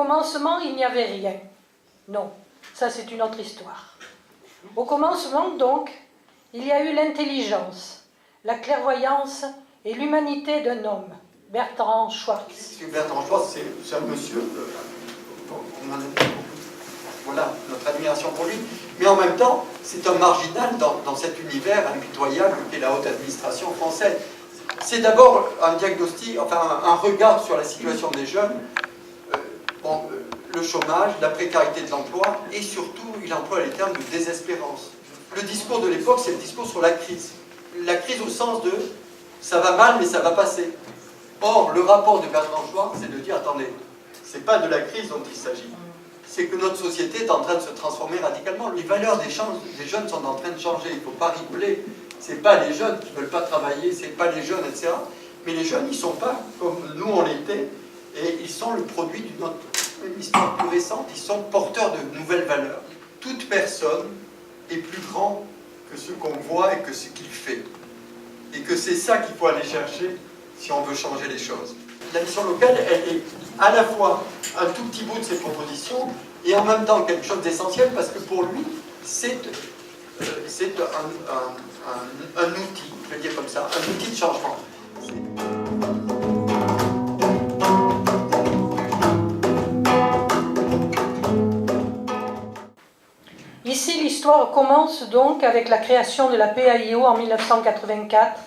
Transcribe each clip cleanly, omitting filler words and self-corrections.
commencement, il n'y avait rien. Non, ça c'est une autre histoire. Au commencement, donc, il y a eu l'intelligence, la clairvoyance et l'humanité d'un homme, Bertrand Schwartz. Bertrand Schwartz, c'est un monsieur, voilà, notre admiration pour lui, mais en même temps, c'est un marginal dans cet univers impitoyable qu'est la haute administration française. C'est d'abord un diagnostic, enfin un regard sur la situation des jeunes, le chômage, la précarité de l'emploi, et surtout, il emploie les termes de désespérance. Le discours de l'époque, c'est le discours sur la crise. La crise au sens de « ça va mal, mais ça va passer ». Or, le rapport de Bertrand Schwartz, c'est de dire « attendez, c'est pas de la crise dont il s'agit. C'est que notre société est en train de se transformer radicalement. Les valeurs des jeunes sont en train de changer. Il ne faut pas rigoler. C'est pas les jeunes qui ne veulent pas travailler, c'est pas les jeunes, etc. Mais les jeunes, ils ne sont pas comme nous on l'était, et ils sont le produit d'une histoire plus récente. Ils sont porteurs de nouvelles valeurs. Toute personne est plus grand que ce qu'on voit et que ce qu'il fait. Et que c'est ça qu'il faut aller chercher si on veut changer les choses. La mission locale, elle est à la fois un tout petit bout de ses propositions et en même temps quelque chose d'essentiel parce que pour lui, c'est un outil, je vais dire comme ça, un outil de changement. Ici, l'histoire commence donc avec la création de la PAIO en 1984,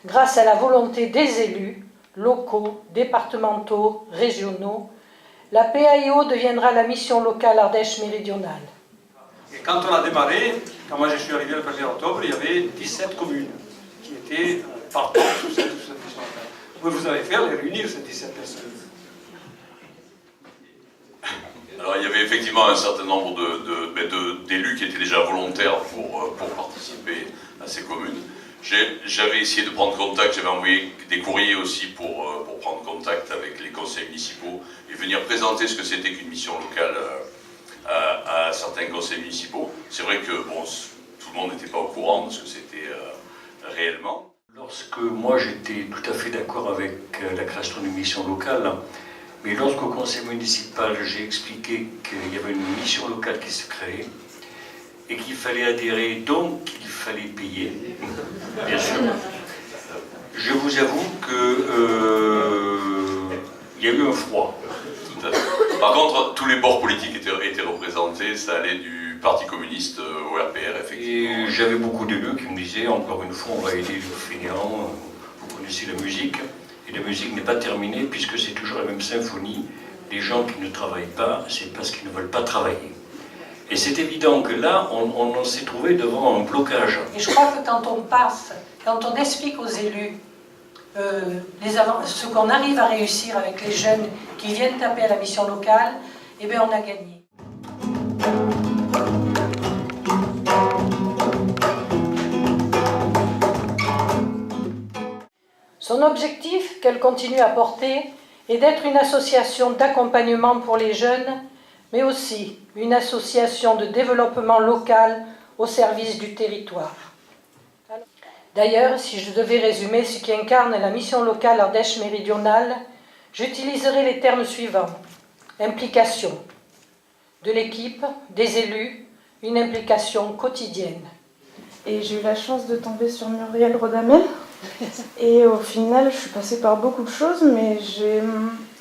grâce à la volonté des élus, locaux, départementaux, régionaux. La PAIO deviendra la mission locale Ardèche méridionale. Et quand on a démarré, quand moi je suis arrivé le 1er octobre, il y avait 17 communes qui étaient partant sous cette mission locale. Vous avez fait les réunir ces 17 personnes. Alors il y avait effectivement un certain nombre d'élus qui étaient déjà volontaires pour participer à ces communes. J'avais essayé de prendre contact, j'avais envoyé des courriers aussi pour prendre contact avec les conseils municipaux et venir présenter ce que c'était qu'une mission locale à certains conseils municipaux. C'est vrai que bon, tout le monde n'était pas au courant de ce que c'était réellement. Lorsque moi j'étais tout à fait d'accord avec la création d'une mission locale, mais lorsqu'au conseil municipal j'ai expliqué qu'il y avait une mission locale qui se créait et qu'il fallait adhérer, donc qu'il fallait payer, bien sûr, je vous avoue qu'il y a eu un froid. Tout à fait. Par contre, tous les bords politiques étaient représentés, ça allait du Parti communiste au RPR, effectivement. Et j'avais beaucoup d'élus qui me disaient, encore une fois, on va aider les fainéants, vous connaissez la musique, et la musique n'est pas terminée puisque c'est toujours la même symphonie. Les gens qui ne travaillent pas, c'est parce qu'ils ne veulent pas travailler. Et c'est évident que là, on s'est trouvé devant un blocage. Et je crois que quand on passe, quand on explique aux élus ce qu'on arrive à réussir avec les jeunes qui viennent taper à la mission locale, eh bien on a gagné. Son objectif, qu'elle continue à porter, est d'être une association d'accompagnement pour les jeunes, mais aussi une association de développement local au service du territoire. D'ailleurs, si je devais résumer ce qui incarne la mission locale Ardèche méridionale, j'utiliserai les termes suivants. Implication de l'équipe, des élus, une implication quotidienne. Et j'ai eu la chance de tomber sur Muriel Rodamel. Et au final, je suis passée par beaucoup de choses, mais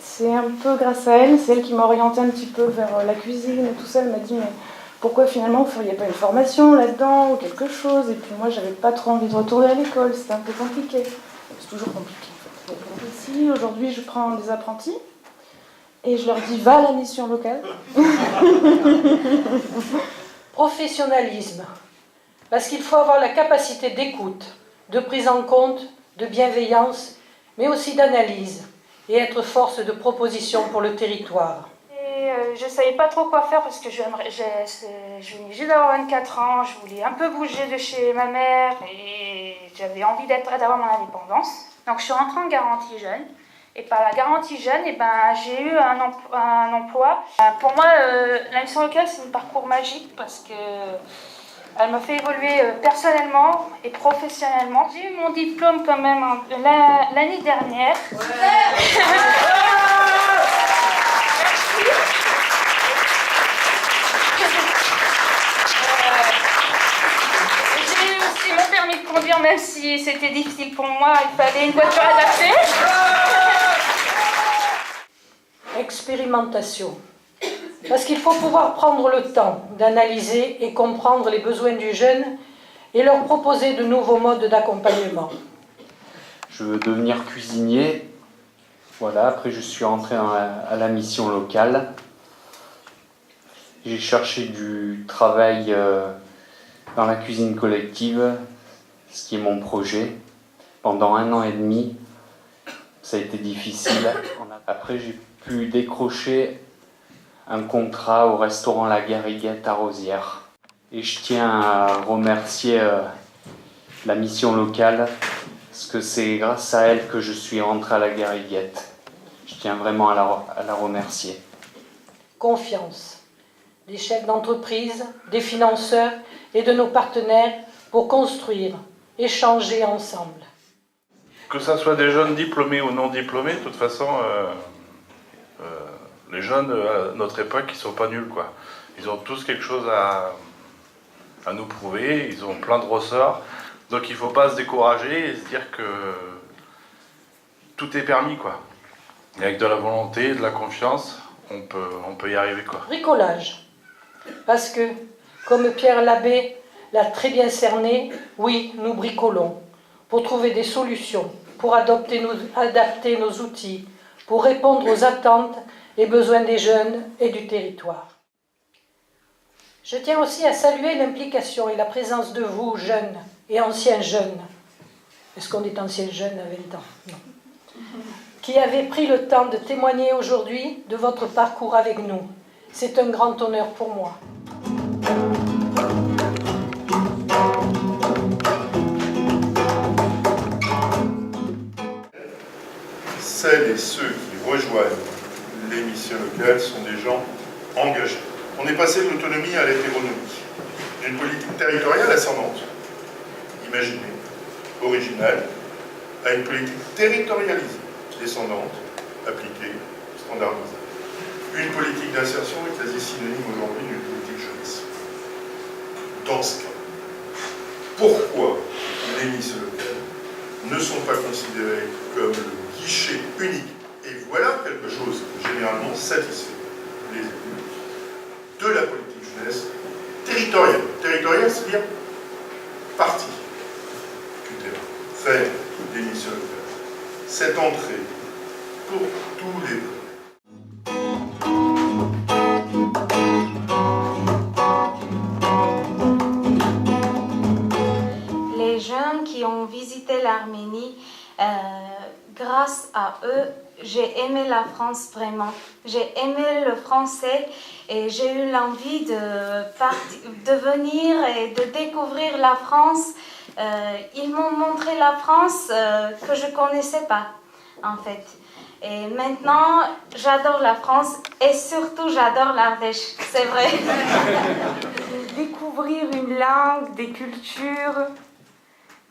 c'est un peu grâce à elle, c'est elle qui m'a orientée un petit peu vers la cuisine et tout ça. Elle m'a dit, mais pourquoi finalement vous ne feriez pas une formation là-dedans ou quelque chose? Et puis moi, j'avais pas trop envie de retourner à l'école, c'était un peu compliqué. C'est toujours compliqué en fait. Ici, aujourd'hui, je prends des apprentis et je leur dis, va à la mission locale. Professionnalisme, parce qu'il faut avoir la capacité d'écoute, de prise en compte, de bienveillance, mais aussi d'analyse, et être force de proposition pour le territoire. Je ne savais pas trop quoi faire parce que je venais juste d'avoir 24 ans, je voulais un peu bouger de chez ma mère et j'avais envie d'avoir mon indépendance. Donc je suis rentrée en garantie jeune et par la garantie jeune, j'ai eu un emploi. Pour moi, la mission locale, c'est un parcours magique parce que elle m'a fait évoluer personnellement et professionnellement. J'ai eu mon diplôme quand même l'année dernière. Ouais. Merci. conduire, même si c'était difficile pour moi, il fallait une voiture adaptée. Expérimentation. Parce qu'il faut pouvoir prendre le temps d'analyser et comprendre les besoins du jeune et leur proposer de nouveaux modes d'accompagnement. Je veux devenir cuisinier. Voilà, après je suis entré à la mission locale. J'ai cherché du travail dans la cuisine collective, ce qui est mon projet. Pendant 1 an et demi, ça a été difficile. Après j'ai pu décrocher un contrat au restaurant La Garriguette à Rosières. Et je tiens à remercier la mission locale, parce que c'est grâce à elle que je suis rentré à La Garriguette. Je tiens vraiment à la remercier. Confiance des chefs d'entreprise, des financeurs et de nos partenaires pour construire, échanger ensemble. Que ce soit des jeunes diplômés ou non diplômés, de toute façon, les jeunes à notre époque, ils sont pas nuls, quoi. Ils ont tous quelque chose à nous prouver, ils ont plein de ressorts, donc il faut pas se décourager et se dire que tout est permis, quoi. Et avec de la volonté, de la confiance, on peut y arriver, quoi. Bricolage. Parce que, comme Pierre Labbé l'a très bien cerné, oui, nous bricolons pour trouver des solutions, pour adapter nos outils, pour répondre aux attentes et besoins des jeunes et du territoire. Je tiens aussi à saluer l'implication et la présence de vous, jeunes et anciens jeunes. Est-ce qu'on est anciens jeunes à 20 ans? Non. Qui avez pris le temps de témoigner aujourd'hui de votre parcours avec nous. C'est un grand honneur pour moi. Celles et ceux qui rejoignent les missions locales sont des gens engagés. On est passé de l'autonomie à l'hétéronomie, d'une politique territoriale ascendante, imaginée, originale, à une politique territorialisée, descendante, appliquée, standardisée. Une politique d'insertion est quasi synonyme aujourd'hui d'une politique jeunesse. Dans ce cas, pourquoi les missions locales ne sont pas considérées comme le guichet unique? Et voilà quelque chose qui généralement satisfait les élus de la politique jeunesse territoriale. Territoriale, c'est-à-dire partie du terrain, faire des missions locales. Cette entrée pour tous les peuples. Les jeunes qui ont visité l'Arménie, grâce à eux, j'ai aimé la France vraiment. J'ai aimé le français et j'ai eu l'envie de venir et de découvrir la France. Ils m'ont montré la France que je ne connaissais pas, en fait. Et maintenant, j'adore la France et surtout, j'adore l'Ardèche, c'est vrai. Découvrir une langue, des cultures,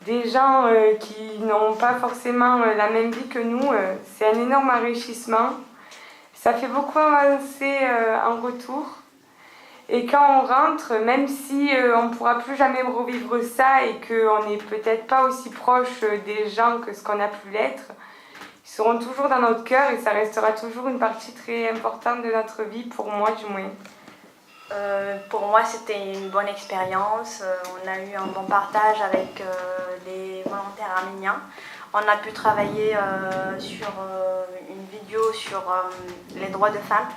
des gens qui n'ont pas forcément la même vie que nous, c'est un énorme enrichissement. Ça fait beaucoup avancer en retour. Et quand on rentre, même si on ne pourra plus jamais revivre ça et qu'on n'est peut-être pas aussi proche des gens que ce qu'on a pu l'être, ils seront toujours dans notre cœur et ça restera toujours une partie très importante de notre vie, pour moi du moins. Pour moi, c'était une bonne expérience. On a eu un bon partage avec les volontaires arméniens. On a pu travailler sur une vidéo sur les droits de femmes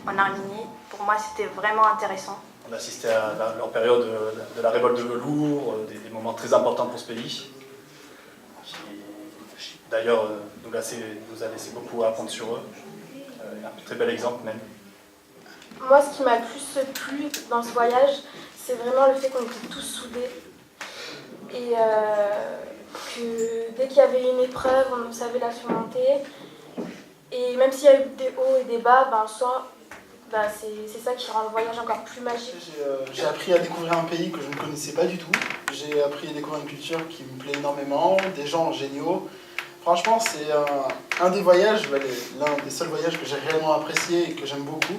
en Arménie. Pour moi, c'était vraiment intéressant. On a assisté à leur période de la révolte de velours, des moments très importants pour ce pays, qui d'ailleurs nous a laissé beaucoup à apprendre sur eux. Un très bel exemple même. Moi, ce qui m'a le plus plu dans ce voyage, c'est vraiment le fait qu'on était tous soudés. Et que dès qu'il y avait une épreuve, on savait la surmonter. Et même s'il y a eu des hauts et des bas, c'est ça qui rend le voyage encore plus magique. J'ai appris à découvrir un pays que je ne connaissais pas du tout. J'ai appris à découvrir une culture qui me plaît énormément, des gens géniaux. Franchement, c'est un des voyages, l'un des seuls voyages que j'ai réellement apprécié et que j'aime beaucoup.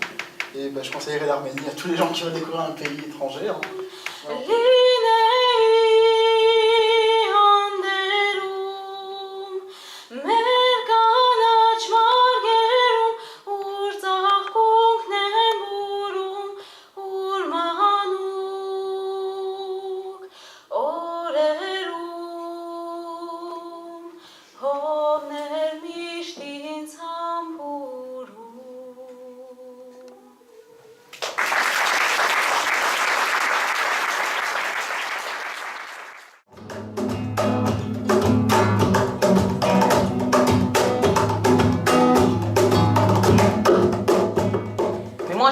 Et je conseillerais l'Arménie à tous les gens qui veulent découvrir un pays étranger. Hein. Voilà.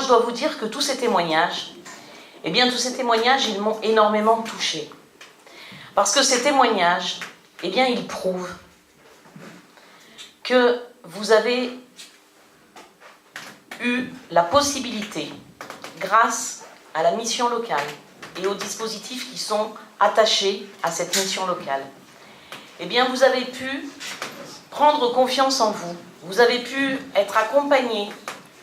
dois vous dire que tous ces témoignages, eh bien, tous ces témoignages, ils m'ont énormément touchée. Parce que ces témoignages, eh bien, ils prouvent que vous avez eu la possibilité, grâce à la mission locale et aux dispositifs qui sont attachés à cette mission locale, eh bien, vous avez pu prendre confiance en vous. Vous avez pu être accompagné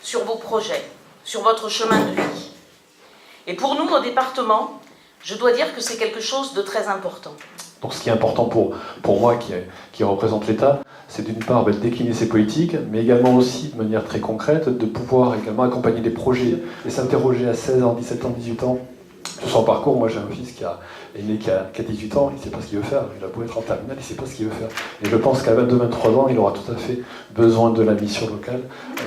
sur vos projets, sur votre chemin de vie. Et pour nous, au département, je dois dire que c'est quelque chose de très important. Donc ce qui est important pour moi, qui représente l'État, c'est d'une part de décliner ses politiques, mais également aussi, de manière très concrète, de pouvoir également accompagner des projets et s'interroger à 16 ans, 17 ans, 18 ans sur son parcours. Moi j'ai un fils qui est né qui a 18 ans, il ne sait pas ce qu'il veut faire, il a beau être en terminale, il ne sait pas ce qu'il veut faire. Et je pense qu'à 22-23 ans, il aura tout à fait besoin de la mission locale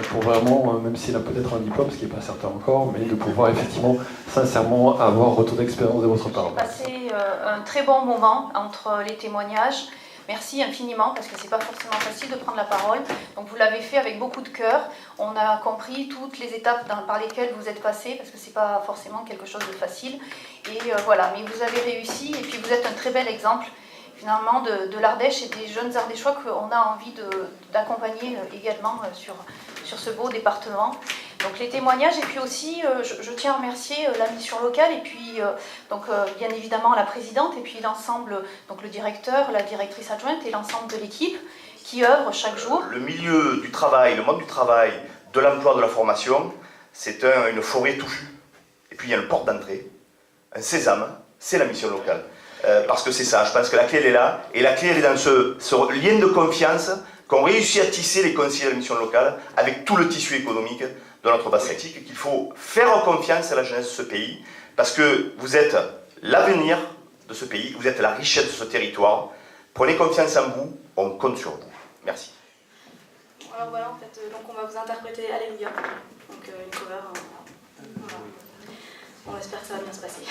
pour vraiment, même s'il a peut-être un diplôme, ce qui n'est pas certain encore, mais de pouvoir effectivement, sincèrement, avoir retour d'expérience de votre part. J'ai passé un très bon moment entre les témoignages. Merci infiniment parce que c'est pas forcément facile de prendre la parole. Donc vous l'avez fait avec beaucoup de cœur. On a compris toutes les étapes par lesquelles vous êtes passé parce que c'est pas forcément quelque chose de facile. Et voilà, mais vous avez réussi et puis vous êtes un très bel exemple finalement de l'Ardèche et des jeunes Ardéchois qu'on a envie d'accompagner également sur ce beau département. Donc les témoignages et puis aussi je tiens à remercier la mission locale et puis bien évidemment la présidente et puis l'ensemble, donc le directeur, la directrice adjointe et l'ensemble de l'équipe qui œuvre chaque jour. Le milieu du travail, le monde du travail, de l'emploi, de la formation, c'est une forêt touffue. Et puis il y a le port d'entrée, un sésame, c'est la mission locale. Parce que c'est ça, je pense que la clé elle est là, et la clé elle est dans ce lien de confiance qu'ont réussi à tisser les conseillers de la mission locale avec tout le tissu économique de notre bassin. Qu'il faut faire confiance à la jeunesse de ce pays, parce que vous êtes l'avenir de ce pays, vous êtes la richesse de ce territoire. Prenez confiance en vous, on compte sur vous. Merci. Alors voilà, en fait, donc on va vous interpréter Alléluia, donc une cover. Voilà. On espère que ça va bien se passer.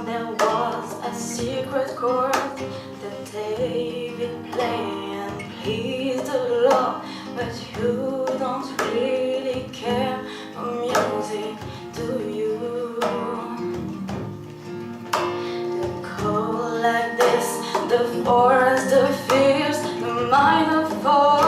There was a secret chord that David played and pleased the Lord, but you don't really care for music, do you? The cold like this, the forest, the fears, the minor fall.